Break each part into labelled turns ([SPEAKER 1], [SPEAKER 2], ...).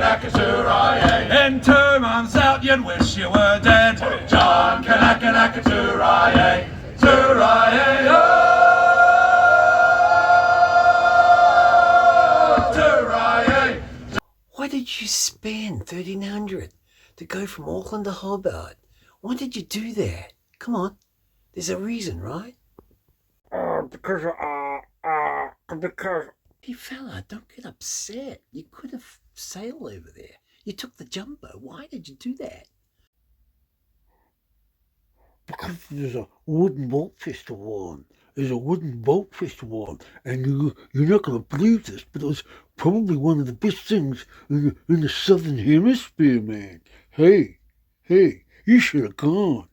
[SPEAKER 1] Kanaka-naka-toorai-ay. In 2 months out you'd wish you were dead. John Kanaka-naka-toorai-ay. Toorai-ay, oh! Toorai-ay.
[SPEAKER 2] Why did you spend 1,300 to go from Auckland to Hobart? Why did you do that? Come on, there's a reason, right?
[SPEAKER 3] Because
[SPEAKER 2] Hey fella, don't get upset. You could have sailed over there. You took the jumbo. Why did you do that?
[SPEAKER 3] because there's a wooden boat festival on. There's a wooden boat festival on, and you're not going to believe this, but it was probably one of the best things in the Southern Hemisphere, man. Hey, you should have gone.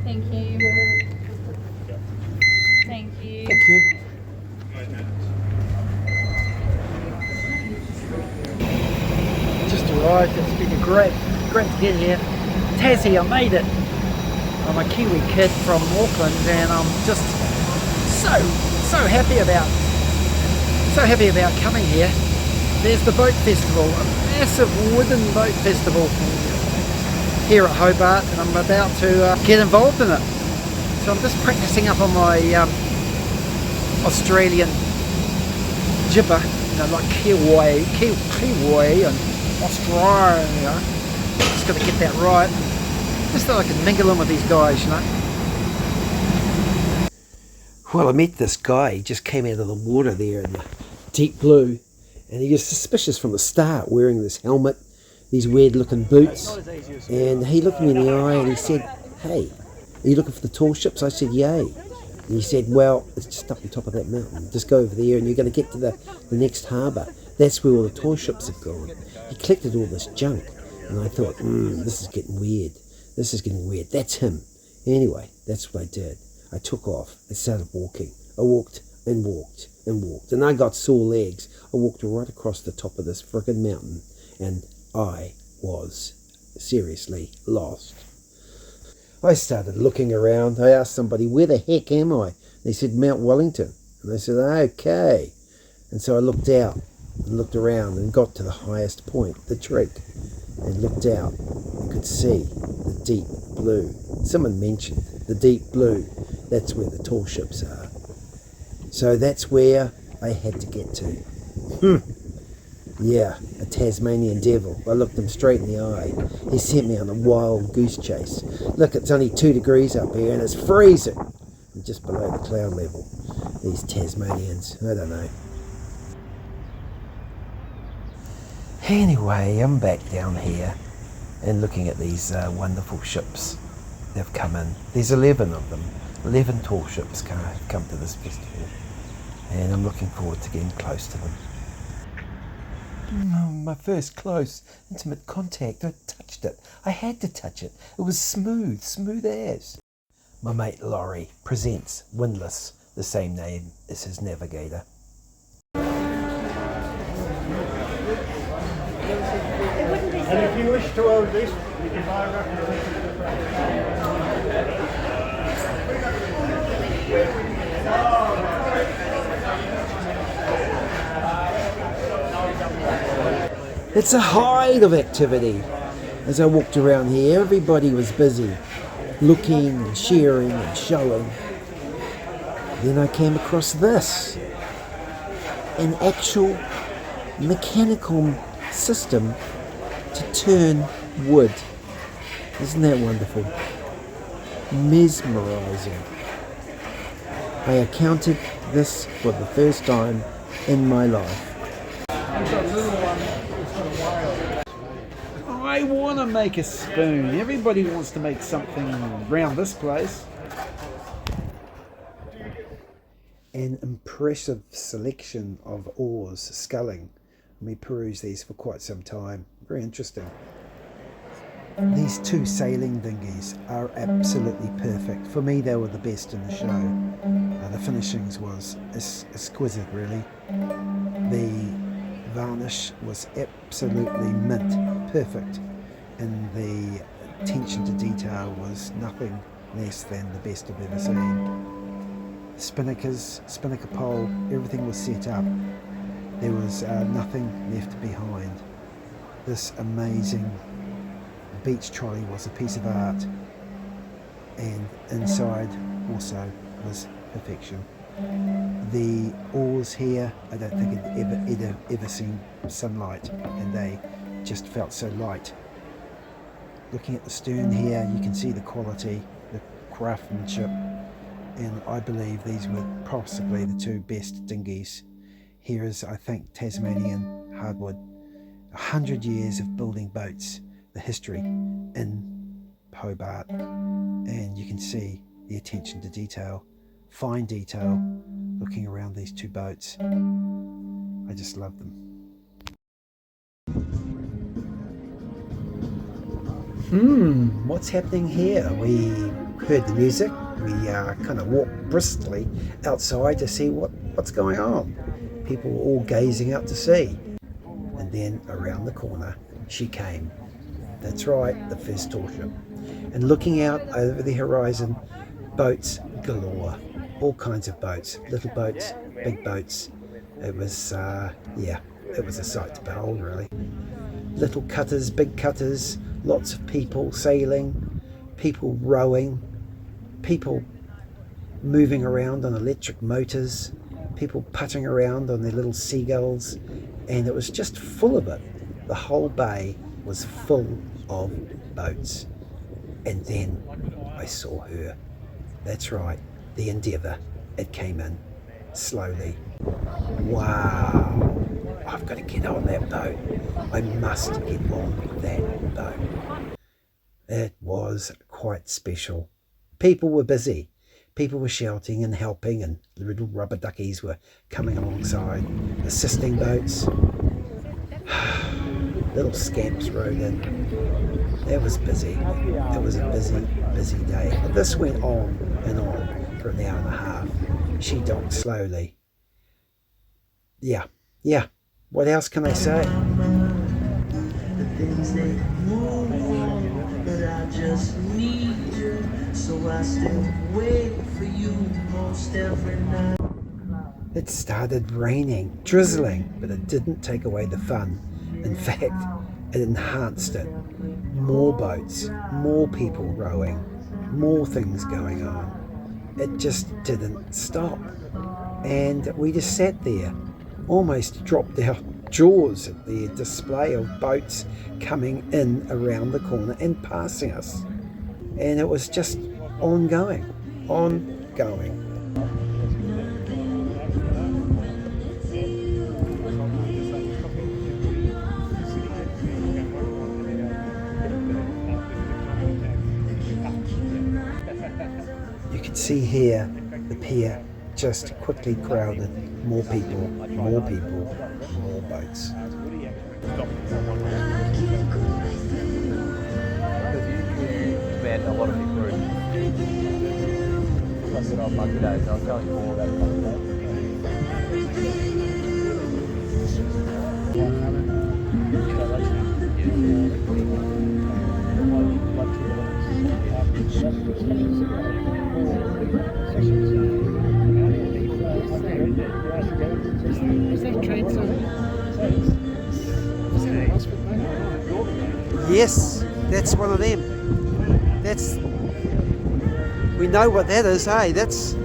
[SPEAKER 4] Thank you. Thank you.
[SPEAKER 2] Thank you.
[SPEAKER 5] Just arrived. It's been great to get here. Tassie, I made it. I'm a Kiwi kid from Auckland, and I'm just so happy about coming here. There's the boat festival, a massive wooden boat festival here at Hobart, and I'm about to get involved in it. So I'm just practicing up on my Australian gibber, like Kiwi and Australia. Just got to get that right. Just so I can mingle in with these guys,
[SPEAKER 2] Well, I met this guy. He just came out of the water there in the deep blue, and he was suspicious from the start, wearing this helmet, these weird looking boots, and he looked me in the eye and he said, "Hey, are you looking for the tall ships?" I said, "Yay." And he said, "Well, it's just up on top of that mountain. Just go over there and you're going to get to the next harbour. That's where all the tall ships have gone." He collected all this junk, and I thought, this is getting weird. This is getting weird. That's him. Anyway, that's what I did. I took off. I started walking. I walked and walked and walked, and I got sore legs. I walked right across the top of this frickin' mountain, and I was seriously lost. I started looking around. I asked somebody, "Where the heck am I?" They said, "Mount Wellington." And I said, "Okay." And so I looked out and looked around and got to the highest point, the tree, and looked out and could see the deep blue. Someone mentioned the deep blue. That's where the tall ships are. So that's where I had to get to. Yeah, a Tasmanian devil. I looked him straight in the eye. He sent me on a wild goose chase. Look, it's only 2 degrees up here and it's freezing. I'm just below the cloud level. These Tasmanians, I don't know. Anyway, I'm back down here and looking at these wonderful ships. They've come in. There's 11 of them. 11 tall ships come to this festival. And I'm looking forward to getting close to them. My first close, intimate contact. I touched it. I had to touch it. It was smooth as. My mate Laurie presents Windlass, the same name as his navigator.
[SPEAKER 3] And if you wish to own this, you can buy
[SPEAKER 2] It's a height of activity. As I walked around here, everybody was busy, looking and sharing and showing. Then I came across this, an actual mechanical system to turn wood. Isn't that wonderful? Mesmerizing. I encountered this for the first time in my life.
[SPEAKER 5] I want to make a spoon. Everybody wants to make something around this place.
[SPEAKER 2] An impressive selection of oars, sculling. We perused these for quite some time. Very interesting. These 2 sailing dinghies are absolutely perfect. For me, they were the best in the show. The finishings was exquisite, really. The varnish was absolutely mint, perfect. And the attention to detail was nothing less than the best I've ever seen. spinnaker pole, everything was set up. There was nothing left behind. This amazing beach trolley was a piece of art, and inside also was perfection. The oars here, I don't think I'd ever seen sunlight, and they just felt so light. Looking at the stern here, you can see the quality, the craftsmanship, and I believe these were possibly the two best dinghies. Here is, I think, Tasmanian hardwood. 100 years of building boats, the history in Hobart, and you can see the attention to detail, fine detail, looking around these two boats. I just love them. What's happening here? We heard the music. We kind of walked briskly outside to see what's going on. People were all gazing out to sea. And then around the corner she came. That's right, the first tall ship. And looking out over the horizon, boats galore. All kinds of boats, little boats, big boats. It was, it was a sight to behold, really. Little cutters, big cutters, lots of people sailing, people rowing, people moving around on electric motors, people putting around on their little seagulls, and it was just full of it. The whole bay was full of boats. And then I saw her. That's right, the Endeavour. It came in slowly. Wow, I've got to get on that boat. I must get on that boat. It was quite special. People were busy. People were shouting and helping, and the little rubber duckies were coming alongside, assisting boats. Little scamps rode in. It was busy. It was a busy day. But this went on and on for an hour and a half. She docked slowly. Yeah. What else can I say?
[SPEAKER 6] The things they move, but I just need you, so I still wait for you most every night.
[SPEAKER 2] It started raining, drizzling, but it didn't take away the fun. In fact, it enhanced it. More boats, more people rowing, more things going on. It just didn't stop. And we just sat there, almost dropped our jaws at the display of boats coming in around the corner and passing us. And it was just ongoing. You can see here the pier just quickly crowded. More people, more boats.
[SPEAKER 7] Man, a lot of people are busted off Monday days. I'll tell you more about it
[SPEAKER 2] Yes, that's one of them. We know what that is, hey? That's...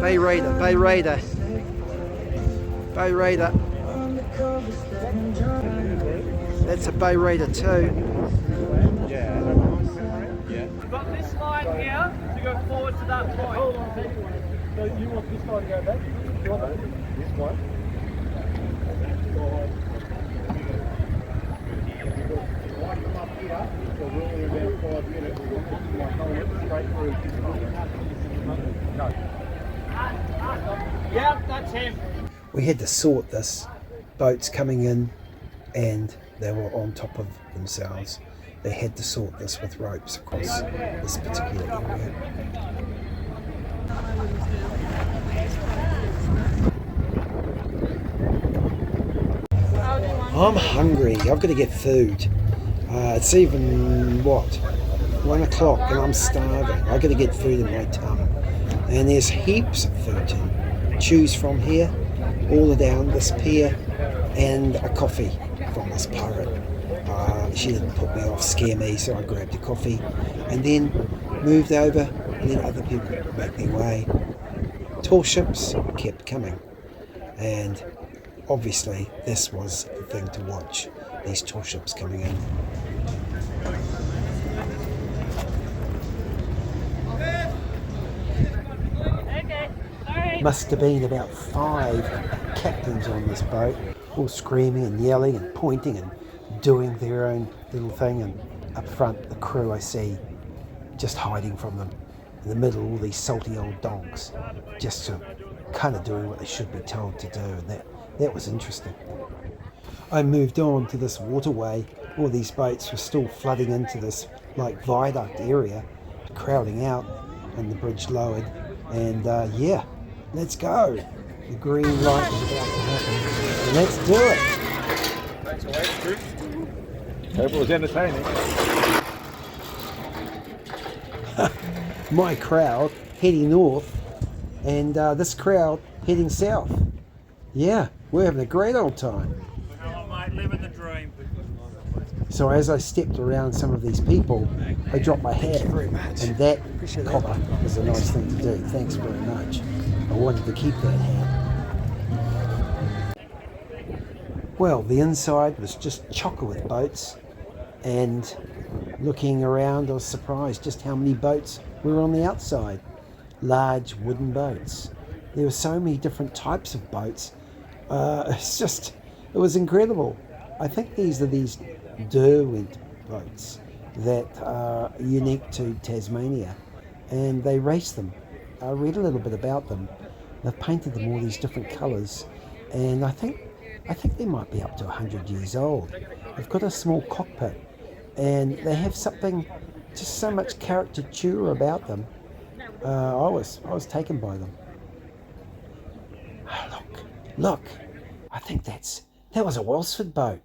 [SPEAKER 2] Bay Raider. That's a Bay Raider too.
[SPEAKER 5] We've got this line here to go forward to that point. Hold on. So you want this line to go back? You want this one? Yeah, that's him.
[SPEAKER 2] We had to sort this. Boats coming in and they were on top of themselves. They had to sort this with ropes across this particular area. I'm hungry. I've got to get food. It's even, what, 1 o'clock and I'm starving. I've got to get food in my tum. And there's heaps of food to choose from here. All down this pier, and a coffee from this pirate. She didn't put me off, scare me, so I grabbed a coffee and then moved over and let other people make their way. Tall ships kept coming, and obviously this was the thing to watch, these tall ships coming in. Must have been about 5 captains on this boat, all screaming and yelling and pointing and doing their own little thing, and up front the crew I see just hiding from them. In the middle, all these salty old dogs just kind of doing what they should be told to do, and that was interesting. I moved on to this waterway. All these boats were still flooding into this like viaduct area, crowding out, and the bridge lowered, and yeah, let's go. The green light is about to happen. Let's do it.
[SPEAKER 7] Thanks for waiting, Chris. Hope it was entertaining.
[SPEAKER 2] My crowd heading north, and this crowd heading south. Yeah, we're having a great old time.
[SPEAKER 5] Oh, mate, living the dream.
[SPEAKER 2] So as I stepped around some of these people, I dropped my hat, and that copper was a nice thing to do. Thanks very much. I wanted to keep that hat. Well, the inside was just chocker with boats, and looking around I was surprised just how many boats were on the outside. Large wooden boats. There were so many different types of boats. It was incredible. I think these are these Derwent boats that are unique to Tasmania, and they race them. I read a little bit about them. They've painted them all these different colours, and I think they might be up to 100 years old. They've got a small cockpit, and they have something, just so much caricature about them. I was taken by them. Oh, look! I think that was a Welsford boat.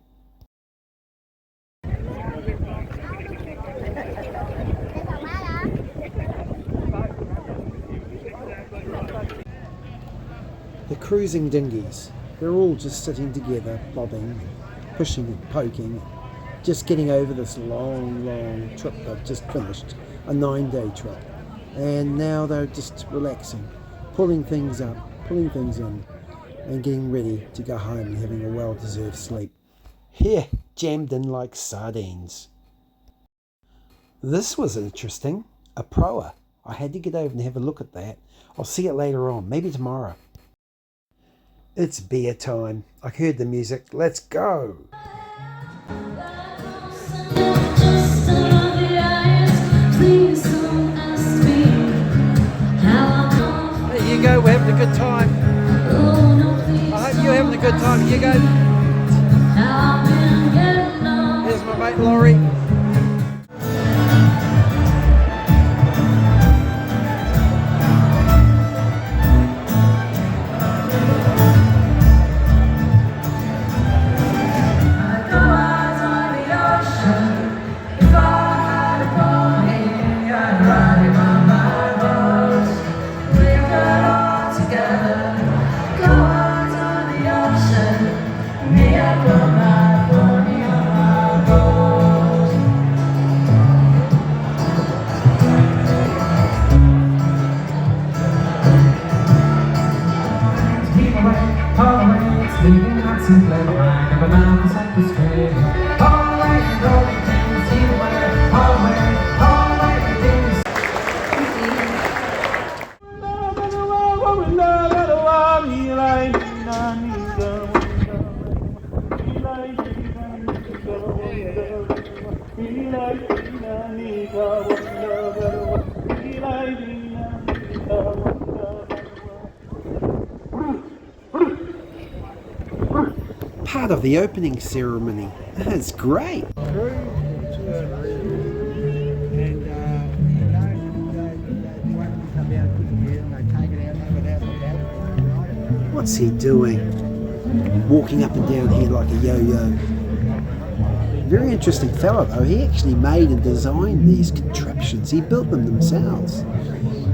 [SPEAKER 2] The cruising dinghies, they're all just sitting together, bobbing, pushing and poking, just getting over this long trip they've just finished, a 9-day trip. And now they're just relaxing, pulling things up, pulling things in, and getting ready to go home and having a well-deserved sleep. Here, jammed in like sardines. This was interesting, a proa. I had to get over and have a look at that. I'll see it later on, maybe tomorrow. It's beer time. I heard the music. Let's go. There you go. We're having a good time. I hope you're having a good time. Here you go. Here's my mate Laurie. Part of the opening ceremony. It's great. What's he doing? walking up and down here like a yo-yo. Very interesting fellow though. He actually made and designed these contraptions. He built them themselves.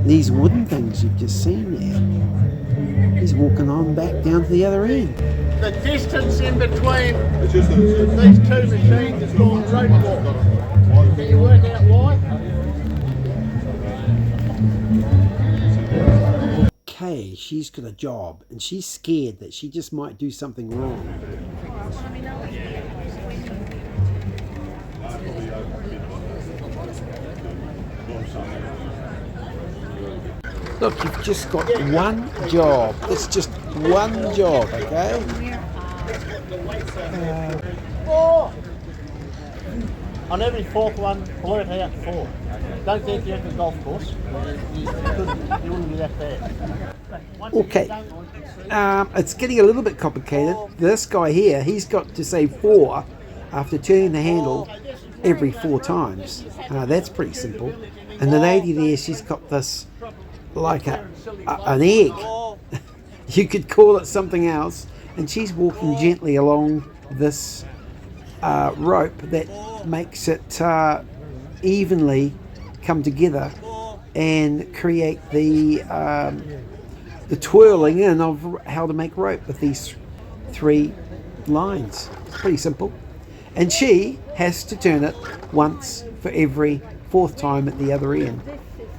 [SPEAKER 2] These wooden things you've just seen there. He's walking on back down to the other end.
[SPEAKER 8] The distance in between these two machines is called rope walk. Can you work out why?
[SPEAKER 2] Okay, she's got a job and she's scared that she just might do something wrong. Look, you've just got one job. It's just one job, okay?
[SPEAKER 8] Four! On every fourth one, blurt out four. Don't think you're at the golf course. You wouldn't be that bad.
[SPEAKER 2] Okay, it's getting a little bit complicated. This guy here, he's got to say 4 after turning the handle every 4 times. That's pretty simple. And the lady there, she's got this like an egg. You could call it something else. And she's walking gently along this rope that makes it evenly come together and create the twirling in of how to make rope with these 3 lines. It's pretty simple. And she has to turn it once for every 4th time at the other end.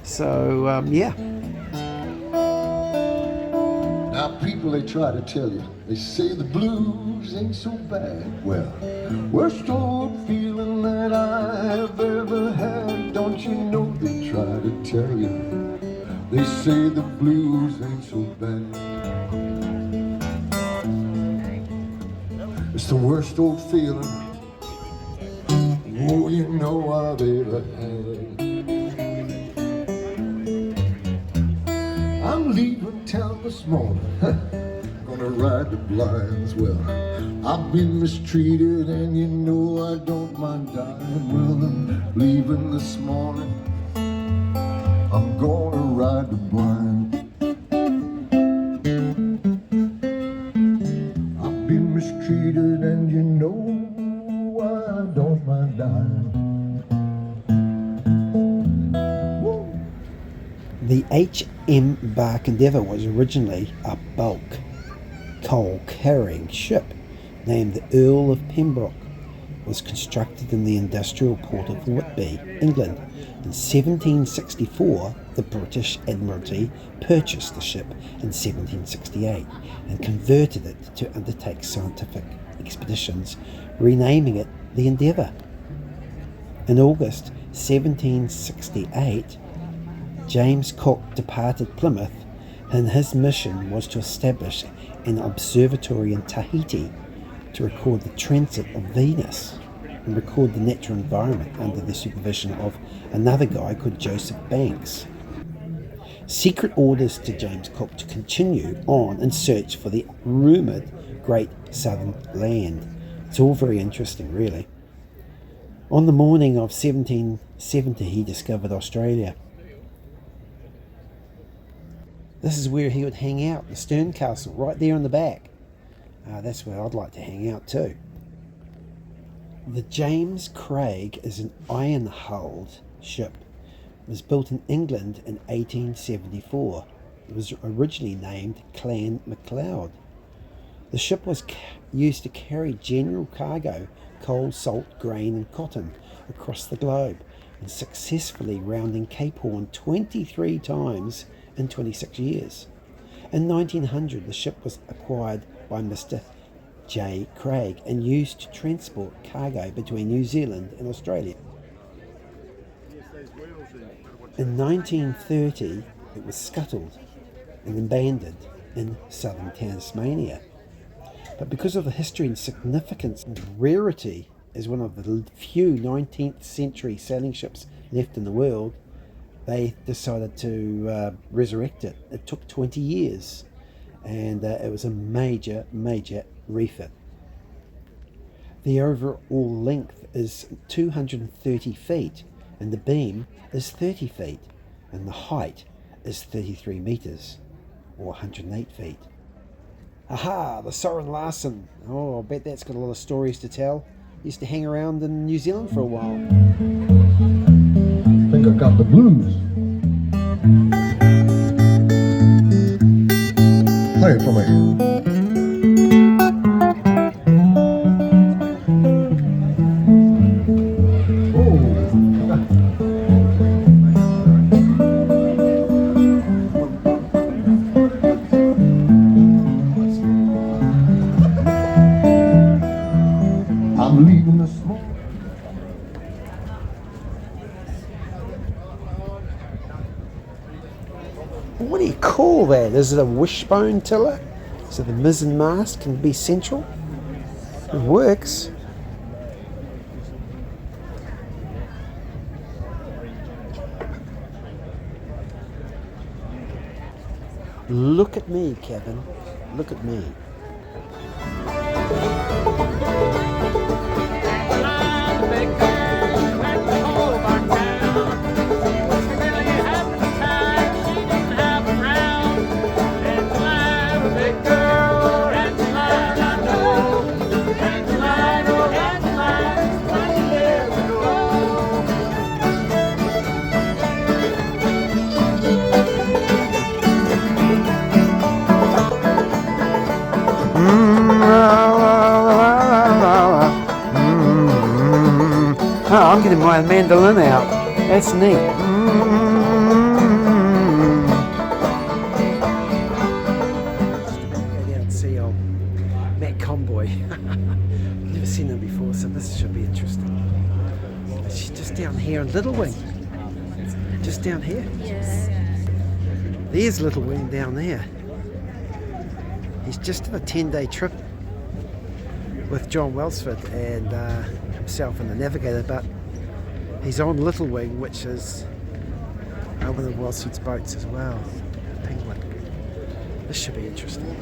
[SPEAKER 2] So, yeah.
[SPEAKER 9] Now people, they try to tell you, they say the blues ain't so bad. Well, worst old feeling that I have ever had. Don't you know they try to tell you, they say the blues ain't so bad. It's the worst old feeling, oh, you know I've ever had. I'm leaving town this morning, gonna ride the blinds. Well, I've been mistreated and you know I don't mind dying. Well, I'm leaving this morning, I'm gonna ride the blind. I've been mistreated and you know I don't mind dying.
[SPEAKER 2] The H.M. Bark Endeavour was originally a bulk coal carrying ship named the Earl of Pembroke. It was constructed in the industrial port of Whitby, England. In 1764, the British Admiralty purchased the ship in 1768 and converted it to undertake scientific expeditions, renaming it the Endeavour. In August 1768, James Cook departed Plymouth, and his mission was to establish an observatory in Tahiti to record the transit of Venus and record the natural environment under the supervision of another guy called Joseph Banks. Secret orders to James Cook to continue on and search for the rumoured Great Southern Land. It's all very interesting, really. On the morning of 1770, he discovered Australia. This is where he would hang out, the Stern Castle, right there in the back. That's where I'd like to hang out too. The James Craig is an iron-hulled ship. It was built in England in 1874. It was originally named Clan MacLeod. The ship was used to carry general cargo, coal, salt, grain and cotton across the globe, and successfully rounding Cape Horn 23 times in 26 years. In 1900, the ship was acquired by Mr. J. Craig and used to transport cargo between New Zealand and Australia. In 1930, it was scuttled and abandoned in southern Tasmania. But because of the history and significance and rarity as one of the few 19th century sailing ships left in the world, they decided to resurrect it. It took 20 years and it was a major refit. The overall length is 230 feet and the beam is 30 feet and the height is 33 metres or 108 feet. Aha, the Soren Larson. Oh, I bet that's got a lot of stories to tell. Used to hang around in New Zealand for a while.
[SPEAKER 9] I think I got the blues. Play it for me. I'm leaving the smoke.
[SPEAKER 2] What do you call that? Is it a wishbone tiller? So the mizzen mast can be central? It works. Look at me, Kevin. Look at me. Oh, I'm getting my mandolin out. That's neat. Go down and see old Matt Conboy. Never seen him before, so this should be interesting. She's just down here in Little Wing. Just down here. There's Little Wing down there. He's just on a 10-day trip with John Welsford and himself and the navigator, but he's on Little Wing, which is one of Welsford's boats as well. Penguin. This should be interesting.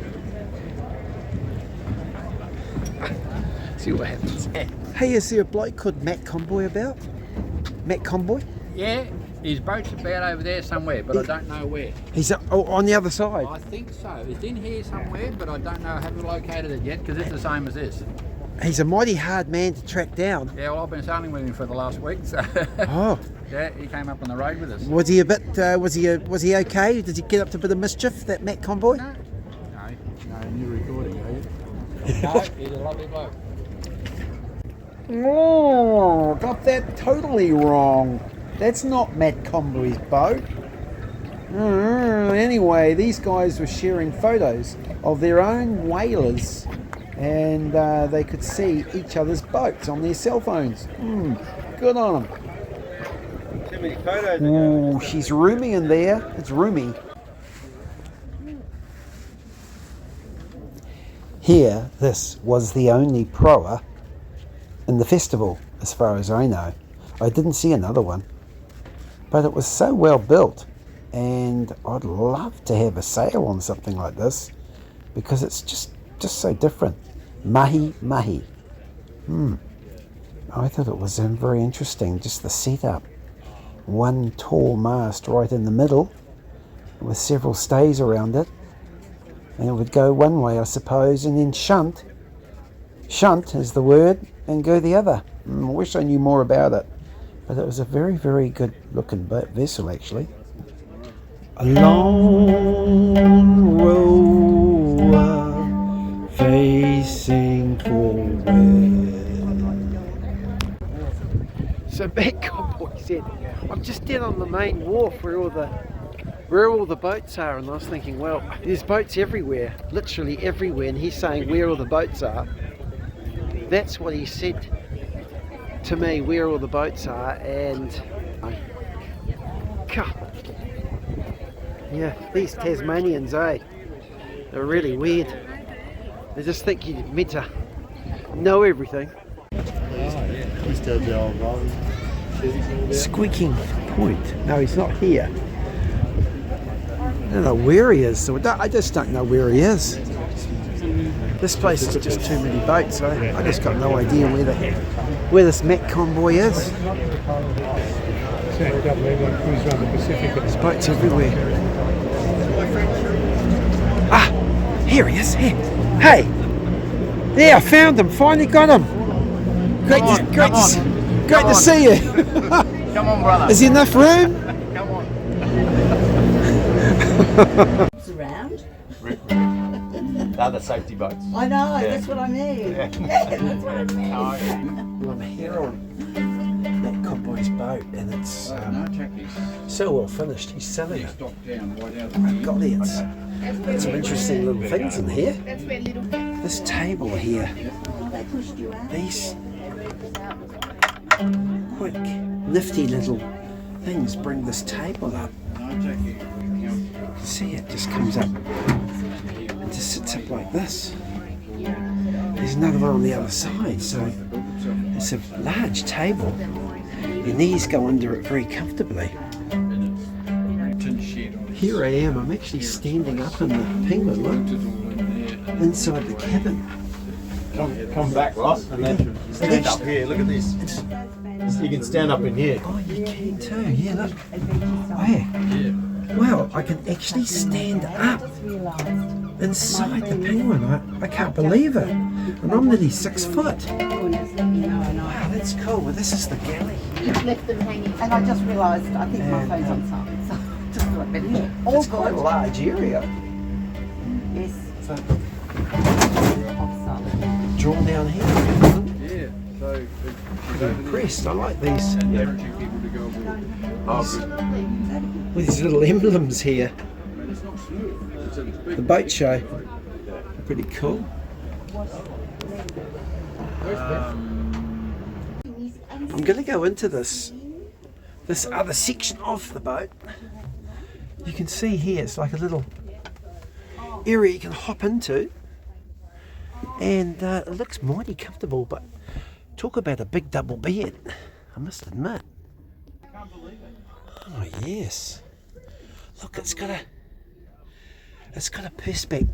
[SPEAKER 2] See what happens. Hey, is there a bloke called Matt Conboy about? Matt Conboy?
[SPEAKER 10] Yeah, his boat's about over there somewhere, but I don't know where.
[SPEAKER 2] He's on the other side.
[SPEAKER 10] I think so. It's in here somewhere, but I don't know. I haven't located it yet because it's the same as this.
[SPEAKER 2] He's a mighty hard man to track down.
[SPEAKER 10] Yeah, well, I've been sailing with him for the last week, so
[SPEAKER 2] Oh,
[SPEAKER 10] yeah, he came up on the road with us.
[SPEAKER 2] was he a bit? Was he okay? Did he get up to a bit of mischief? That Matt Conboy?
[SPEAKER 10] No, new recording, are you? No, he's a lovely bloke.
[SPEAKER 2] Oh, got that totally wrong. That's not Matt Conboy's boat. Anyway, these guys were sharing photos of their own whalers, and they could see each other's boats on their cell phones. Good on them.
[SPEAKER 7] Too many photos.
[SPEAKER 2] Oh, she's roomy in there. It's roomy. Here, this was the only proa in the festival, as far as I know. I didn't see another one, but it was so well built, and I'd love to have a sail on something like this because it's just so different. Mahi mahi. I thought it was very interesting, just the setup. One tall mast right in the middle with several stays around it, and it would go one way, I suppose, and then shunt is the word, and go the other. I wish I knew more about it, but it was a very, very good looking vessel actually. A long rower facing forward. So Matt Conboy said, I'm just down on the main wharf where all the boats are, and I was thinking, well, there's boats everywhere, literally everywhere, and he's saying where all the boats are. That's what he said to me, where all the boats are, and yeah, these Tasmanians, they're really weird. They just think you're meant to know everything. Squeaking Point. No, he's not here. I don't know where he is, so I just don't know where he is. This place is just too many boats, so I just got no idea where this Matt Conboy is. There's boats everywhere. Ah, Here he is. Here. Hey. Yeah, I found him. Finally got him. Great to see you.
[SPEAKER 7] Come on, brother.
[SPEAKER 2] Is there enough room?
[SPEAKER 7] Come on.
[SPEAKER 11] Around.
[SPEAKER 7] They're the safety boats.
[SPEAKER 11] I know,
[SPEAKER 7] Yeah.
[SPEAKER 11] that's what I mean.
[SPEAKER 7] Yeah.
[SPEAKER 11] That's what I mean.
[SPEAKER 2] Well, I'm here on that cowboy's boat, and it's so well finished. He's selling it. Golly, it's some interesting little things in here. This table here,
[SPEAKER 11] They pushed you out.
[SPEAKER 2] these quick, nifty little things bring this table up. See, it just comes up and just sits up like this. There's another one on the other side, so it's a large table. Your knees go under it very comfortably. Here I am, I'm actually standing up in the Penguin, look, inside the cabin.
[SPEAKER 8] Come back, Ross, and then stand up here. Look at this. You can stand up in here.
[SPEAKER 2] Oh, you can too, yeah, look. Wow. Well, I can actually stand up inside the Penguin. I can't believe it. And I'm nearly 6 foot. Wow, that's cool. Well, this is the galley.
[SPEAKER 11] You've left them hanging. And I just realised, I think my phone's on silent. So just thought I'd better check. All
[SPEAKER 2] It's quite a
[SPEAKER 11] good.
[SPEAKER 2] large area.
[SPEAKER 11] Yes.
[SPEAKER 2] So,
[SPEAKER 11] Off silent.
[SPEAKER 2] drawn down here.
[SPEAKER 7] Yeah. So
[SPEAKER 2] Pretty impressed. I like these.
[SPEAKER 7] encouraging people to go aboard.
[SPEAKER 2] With these little emblems here. The boat show. Pretty cool. I'm going to go into this other section of the boat. You can see here it's like a little area you can hop into, and it looks mighty comfortable, but talk about a big double bed, I must admit. Oh yes, look, it's got a perspex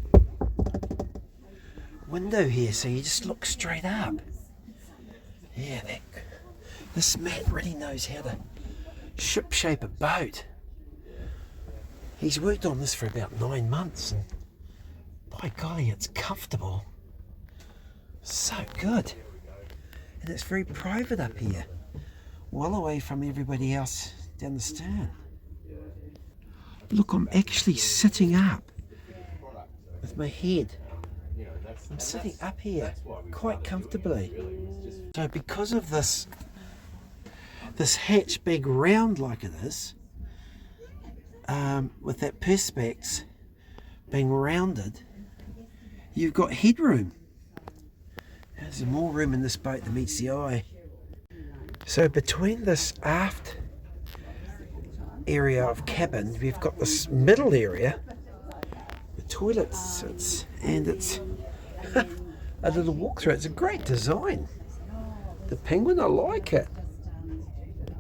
[SPEAKER 2] window here, so you just look straight up. Yeah, this Matt really knows how to ship shape a boat. He's worked on this for about 9 months, and by golly, it's comfortable. So good. And it's very private up here, well away from everybody else down the stern. Look, I'm actually sitting up with my head. I'm sitting up here quite comfortably. So because of this hatch being round like it is, with that perspex being rounded, you've got headroom. There's more room in this boat than meets the eye. So between this aft area of cabin, we've got this middle area. The toilet sits, and it's a little walkthrough. It's a great design. The Penguin, I like it.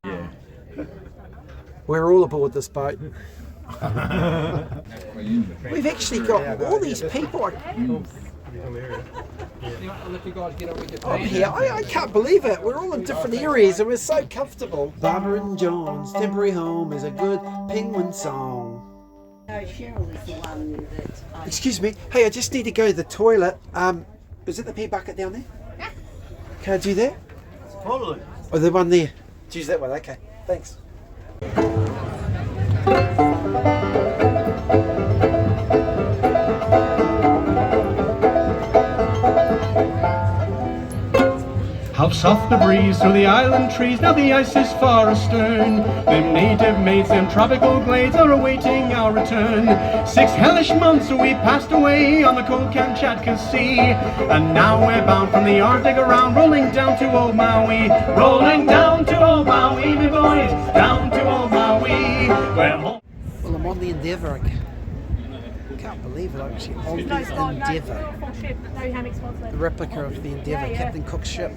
[SPEAKER 7] Yeah.
[SPEAKER 2] We're all aboard this boat. We've actually got all these people.
[SPEAKER 10] I'll let you guys get on with your
[SPEAKER 2] I'm here. I can't believe it. We're all in different areas and we're so comfortable. Barbara and John's temporary home is a good Penguin song.
[SPEAKER 11] No, Cheryl is the one that
[SPEAKER 2] Excuse me. Hey, I just need to go to the toilet. Is it the pee bucket down there? Can I do that?
[SPEAKER 8] Totally.
[SPEAKER 2] Or the one there? Choose that one. Okay. Thanks.
[SPEAKER 12] How soft the breeze through the island trees, now the ice is far astern. Them native maids, them tropical glades are awaiting our return. 6 hellish months we passed away on the cold Kamchatka Sea, and now we're bound from the Arctic around, rolling down to old Maui. Rolling down to old Maui, me boys, down to old Maui. Well,
[SPEAKER 2] I'm on the Endeavour. I can't believe it. I'm actually on the Endeavour. The replica of the Endeavour, Captain Cook's ship.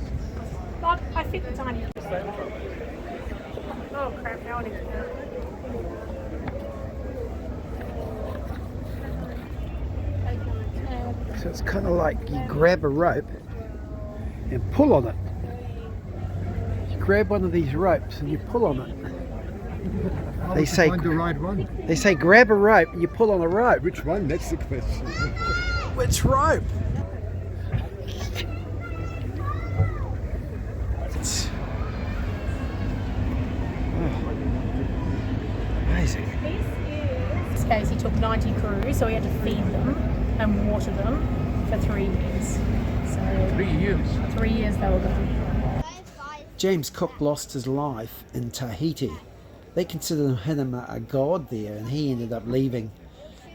[SPEAKER 4] I fit the tiny. Oh crap, now I need to
[SPEAKER 2] So it's kind of like you grab a rope and pull on it. You grab one of these ropes and you pull on it. They say
[SPEAKER 3] Find the right one.
[SPEAKER 2] They say grab a rope and you pull on a rope.
[SPEAKER 3] Which one? That's the question.
[SPEAKER 5] which rope? It's amazing.
[SPEAKER 4] This case, he took 90 crews, so he had to feed them and water them for 3 years. So
[SPEAKER 10] 3 years.
[SPEAKER 4] 3 years they were gone.
[SPEAKER 2] James Cook lost his life in Tahiti. They considered him a god there, and he ended up leaving,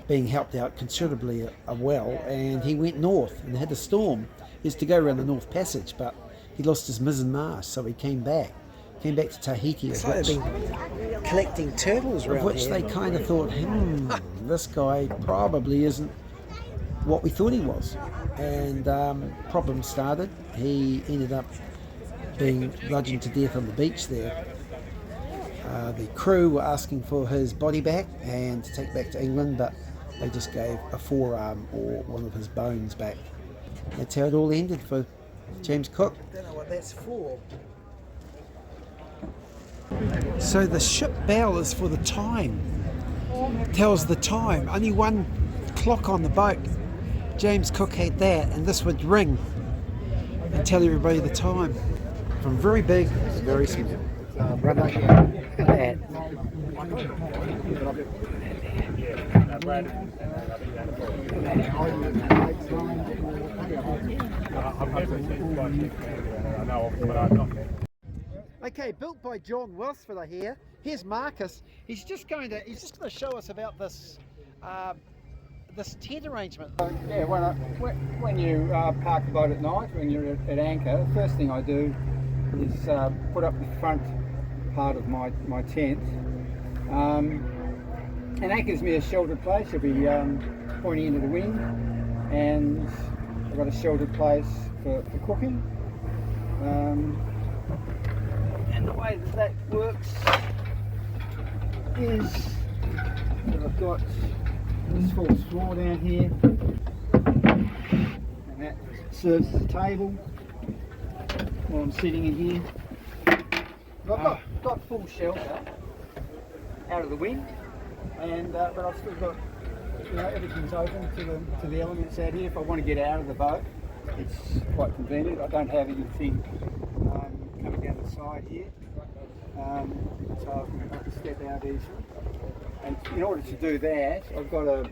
[SPEAKER 2] being helped out considerably well, and he went north and had a storm. He was to go around the North Passage, but he lost his mizzen mast, so he came back to Tahiti,
[SPEAKER 5] It's like they've been collecting turtles around
[SPEAKER 2] of which
[SPEAKER 5] here.
[SPEAKER 2] they kind of thought, this guy probably isn't what we thought he was. And problems started. He ended up being bludgeoned to death on the beach there. The crew were asking for his body back and to take back to England, but they just gave a forearm or one of his bones back. That's how it all ended for James Cook.
[SPEAKER 5] I don't know what that's for.
[SPEAKER 2] So the ship bell is for the time. Tells the time. Only one clock on the boat. James Cook had that, and this would ring and tell everybody the time. From very big to very small.
[SPEAKER 5] Run up that. Okay, built by John Welsford here. Here's Marcus. He's just going to show us about this this tent arrangement.
[SPEAKER 10] Yeah, when you park the boat at night, when you're at anchor, the first thing I do is put up the front part of my tent. And that gives me a sheltered place. It'll be pointing into the wind, and I've got a sheltered place for cooking. And the way that works is that I've got this false floor down here, and that serves as a table while I'm sitting in here. I've got full shelter out of the wind, and but I've still got, everything's open to the elements out here. If I want to get out of the boat, it's quite convenient. I don't have anything coming down the side here, so I can step out easily. And in order to do that, I've got a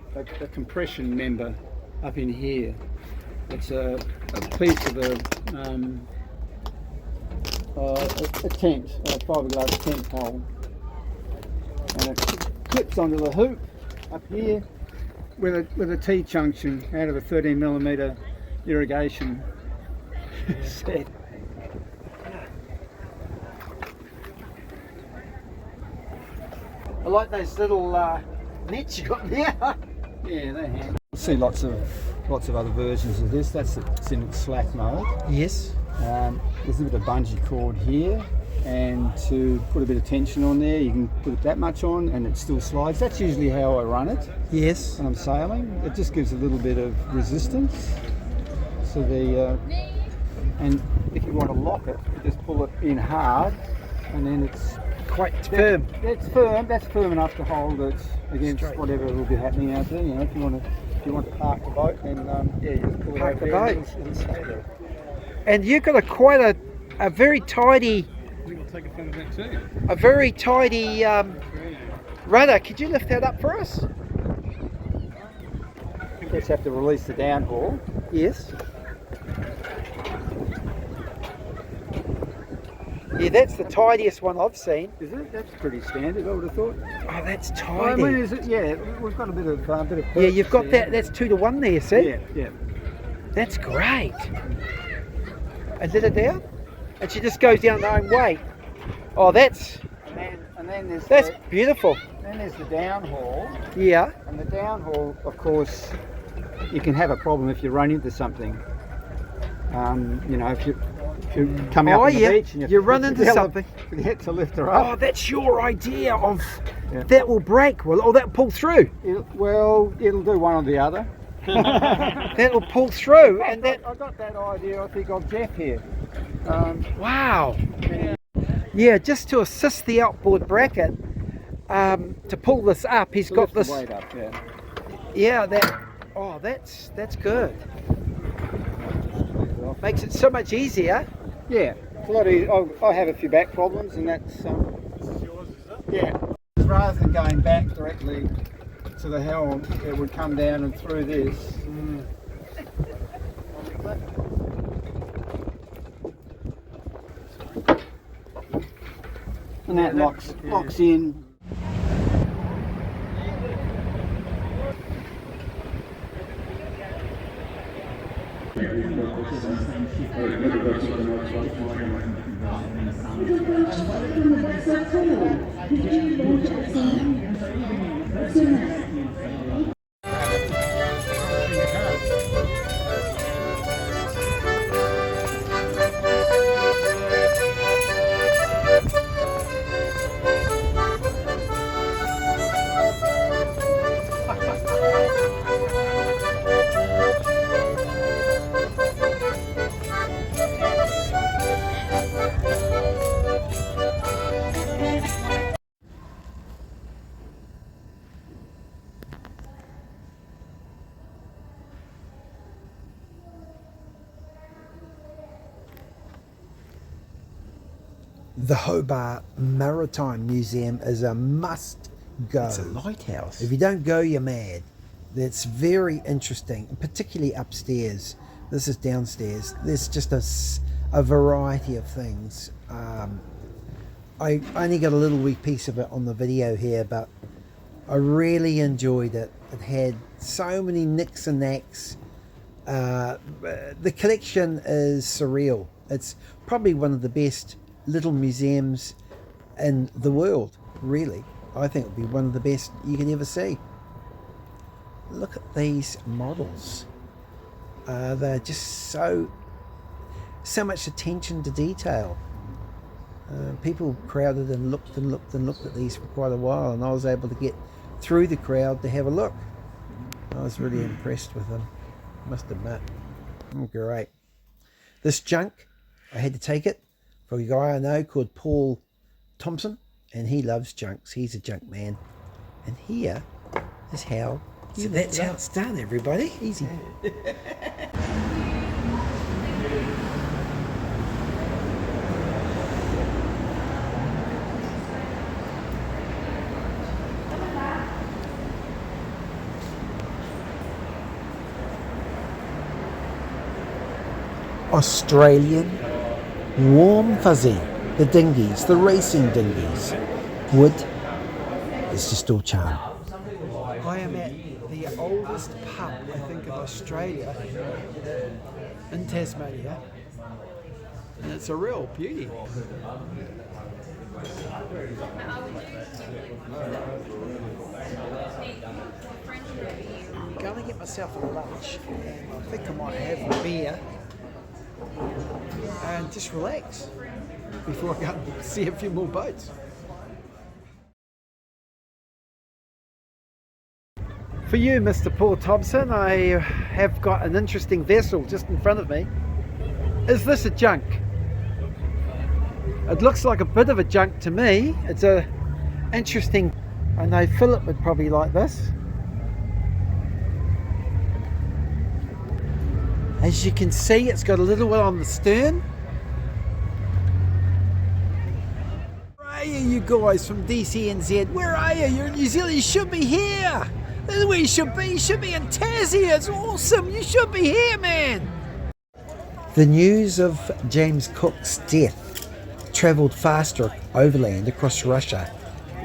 [SPEAKER 10] compression member up in here. It's a piece of a tent, a fiberglass tent pole, and it clips onto the hoop up here with a T-junction out of a 13mm irrigation set.
[SPEAKER 5] I like those little nets you got there.
[SPEAKER 10] Yeah, they have. I see lots of other versions of this. It's in its slack mode.
[SPEAKER 2] Yes.
[SPEAKER 10] There's a bit of bungee cord here, and to put a bit of tension on there, you can put it that much on and it still slides. That's usually how I run it.
[SPEAKER 2] Yes.
[SPEAKER 10] When I'm sailing, it just gives a little bit of resistance. So and if you want to lock it, you just pull it in hard, and then it's
[SPEAKER 5] quite firm.
[SPEAKER 10] It's firm. That's firm enough to hold it against whatever will be happening out there. If you want to park the boat, then you just pull it
[SPEAKER 5] Park
[SPEAKER 10] over
[SPEAKER 5] the
[SPEAKER 10] there
[SPEAKER 5] boat.
[SPEAKER 10] and it'll stay there.
[SPEAKER 5] And you've got a very tidy, a very tidy rudder. Could you lift that up for us?
[SPEAKER 10] You just have to release the downhaul.
[SPEAKER 5] Yes. Yeah, that's the tidiest one I've seen.
[SPEAKER 10] Is it? That's pretty standard, I would have thought.
[SPEAKER 5] Oh, that's
[SPEAKER 10] Well, I
[SPEAKER 5] tidy.
[SPEAKER 10] mean, yeah, we've got a bit of
[SPEAKER 5] Yeah, you've got that. That's 2-to-1 there, see?
[SPEAKER 10] Yeah.
[SPEAKER 5] That's great. And let it down? And she just goes down her own weight. Oh, that's
[SPEAKER 10] And then there's
[SPEAKER 5] beautiful.
[SPEAKER 10] Then there's the downhaul.
[SPEAKER 5] Yeah.
[SPEAKER 10] And the downhaul, of course, you can have a problem if you run into something. If you come out on the beach and
[SPEAKER 5] you run into something.
[SPEAKER 10] Forget to lift her up.
[SPEAKER 5] Oh, that's your idea of that will break. Or that will pull through.
[SPEAKER 10] It'll do one or the other.
[SPEAKER 5] That will pull through,
[SPEAKER 10] I got that idea, I think, of Jeff here.
[SPEAKER 5] Wow. Yeah, just to assist the outboard bracket to pull this up, he's got this.
[SPEAKER 10] Weight up,
[SPEAKER 5] Yeah, that. Oh, that's good. Makes it so much easier.
[SPEAKER 10] Yeah, it's a lot easier. I have a few back problems, and that's
[SPEAKER 7] This is yours, is it?
[SPEAKER 10] yeah. Rather than going back directly to the helm, it would come down and through this. And that locks in.
[SPEAKER 2] The Hobart Maritime Museum is a must go.
[SPEAKER 13] It's a lighthouse.
[SPEAKER 2] If you don't go, you're mad. It's very interesting, particularly upstairs. This is downstairs. There's just a variety of things. I only got a little wee piece of it on the video here, but I really enjoyed it. It had so many nicks and knacks. The collection is surreal. It's probably one of the best little museums in the world, really. I think it would be one of the best you can ever see. Look at these models. They're just so much attention to detail. People crowded and looked and looked and looked at these for quite a while, and I was able to get through the crowd to have a look. I was really impressed with them, must admit. Great. This junk, I had to take it for a guy I know called Paul Thompson, and he loves junks. He's a junk man. And here is how.
[SPEAKER 13] So that's how it's done, everybody.
[SPEAKER 2] Easy. Australian warm fuzzy, the dinghies, the racing dinghies. Wood is just all charm.
[SPEAKER 5] I am at the oldest pub, I think, of Australia, in Tasmania, and it's a real beauty. I'm going to get myself a lunch, and I think I might have a beer and just relax before I go and see a few more boats. For you, Mr. Paul Thompson, I have got an interesting vessel just in front of me. Is this a junk? It looks like a bit of a junk to me. It's a interesting, I know Philip would probably like this. As you can see, it's got a little one on the stern. Where are you guys from DCNZ? Where are you? You're in New Zealand, you should be here. This is where you should be. You should be in Tassie. It's awesome. You should be here, man.
[SPEAKER 2] The news of James Cook's death travelled faster overland across Russia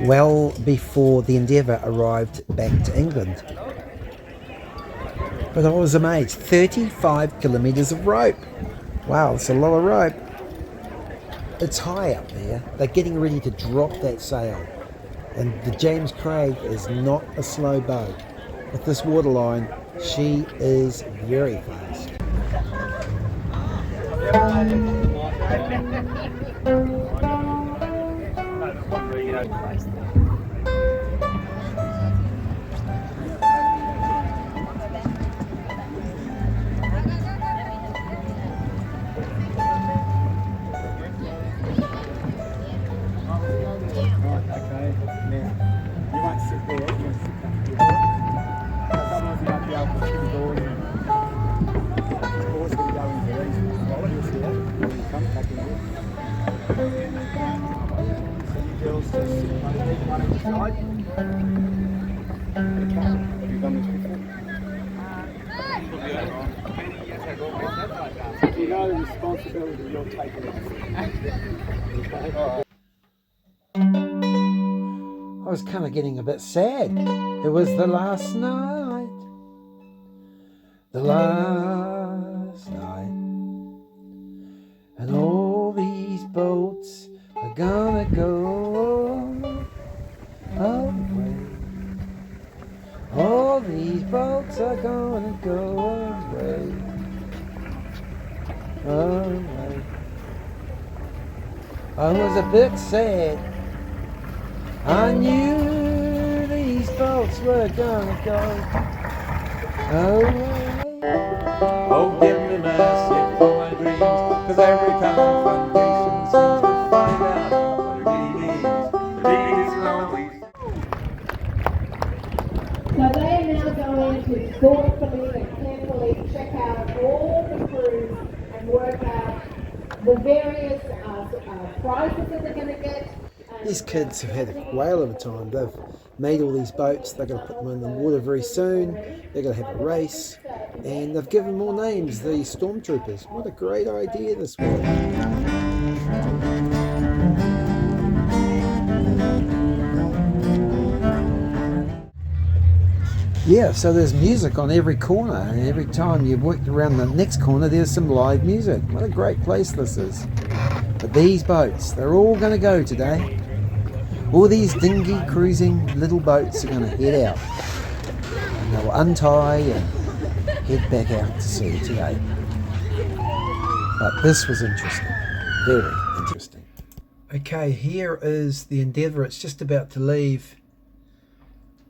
[SPEAKER 2] well before the Endeavour arrived back to England. But I was amazed. 35 kilometres of rope. Wow, that's a lot of rope. It's high up there. They're getting ready to drop that sail. And the James Craig is not a slow boat. With this waterline, she is very fast.
[SPEAKER 10] one each side. Have you done this before? You know the responsibility you're taking on.
[SPEAKER 2] I was kind of getting a bit sad. It was the last night. The last night. And all these boats are gonna go away. All these boats are gonna go away. Away. I was a bit sad. I knew these boats were gonna go away.
[SPEAKER 1] Oh, give me mercy for my dreams, 'cause every confrontation seems to find out what it really means. These lonely.
[SPEAKER 4] So they are now going to thoughtfully and carefully check out all the crews and work out the various prizes that they're going to get.
[SPEAKER 2] These kids have had a whale of a time. They've made all these boats. They're going to put them in the water very soon. They're going to have a race. And they've given more names, the Stormtroopers. What a great idea this was. Yeah, so there's music on every corner, and every time you work around the next corner there's some live music. What a great place this is. But these boats, they're all going to go today. All these dinghy cruising little boats are going to head out. And they'll untie and head back out to sea today. But this was interesting. Very interesting. Okay, here is the Endeavour. It's just about to leave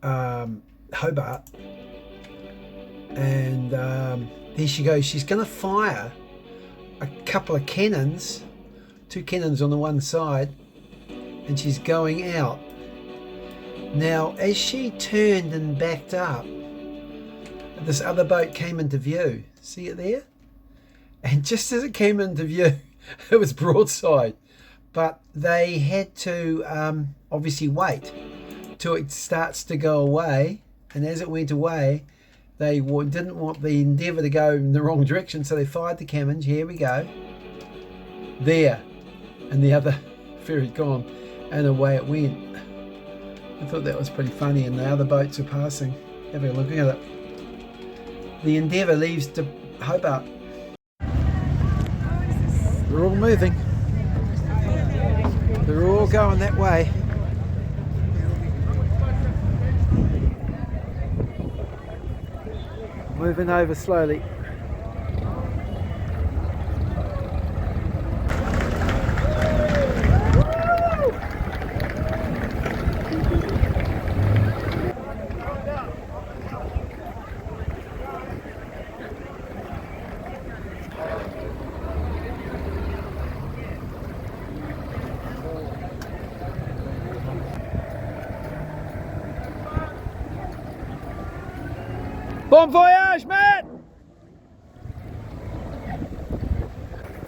[SPEAKER 2] Hobart. And there she goes. She's going to fire a couple of cannons. 2 cannons on the one side. And she's going out. Now, as she turned and backed up, this other boat came into view. See it there? And just as it came into view, it was broadside. But they had to obviously wait till it starts to go away. And as it went away, they didn't want the Endeavour to go in the wrong direction, so they fired the cannons. Here we go. There. And the other ferry's gone. And away it went. I thought that was pretty funny, and the other boats are passing. Having a look at it. The Endeavour leaves to Hobart. They're all moving. They're all going that way. Moving over slowly. Bon voyage, man!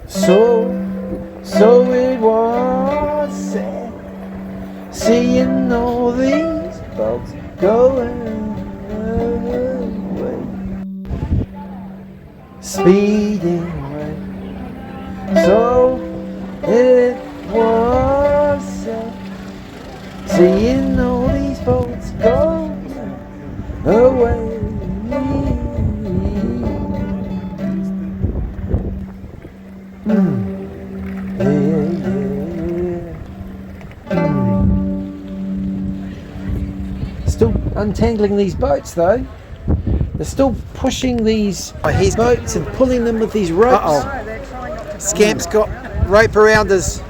[SPEAKER 2] So it was sad seeing all these boats going away, speeding away. So it was sad seeing all these boats go away. Still untangling these boats though. They're still pushing these boats and pulling them with these ropes. Uh-oh. Scamp's got rope around his.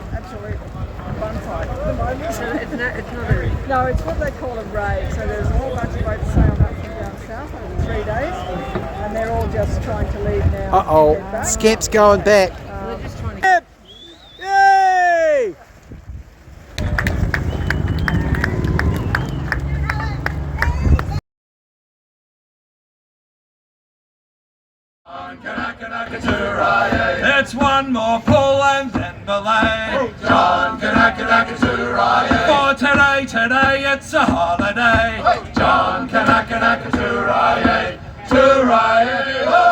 [SPEAKER 14] No, it's what they call a raid. So there's a whole bunch of boats sailing up from down south over 3 days, and they're all just trying to leave now.
[SPEAKER 2] Uh-oh, Scamp's going back.
[SPEAKER 14] They're just trying to...
[SPEAKER 2] Yay!
[SPEAKER 1] It's one more pull and then belay. John, for today today, it's a holiday. John Kanaka Toorai, Toorai,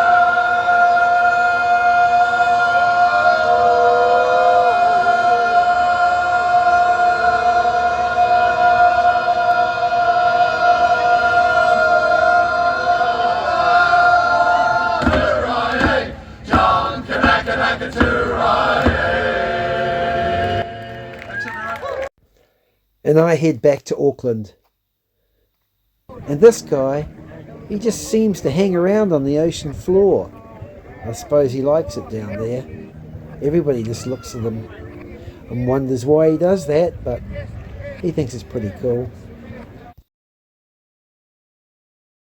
[SPEAKER 2] And I head back to Auckland. And this guy, he just seems to hang around on the ocean floor. I suppose he likes it down there. Everybody just looks at him and wonders why he does that, but he thinks it's pretty cool.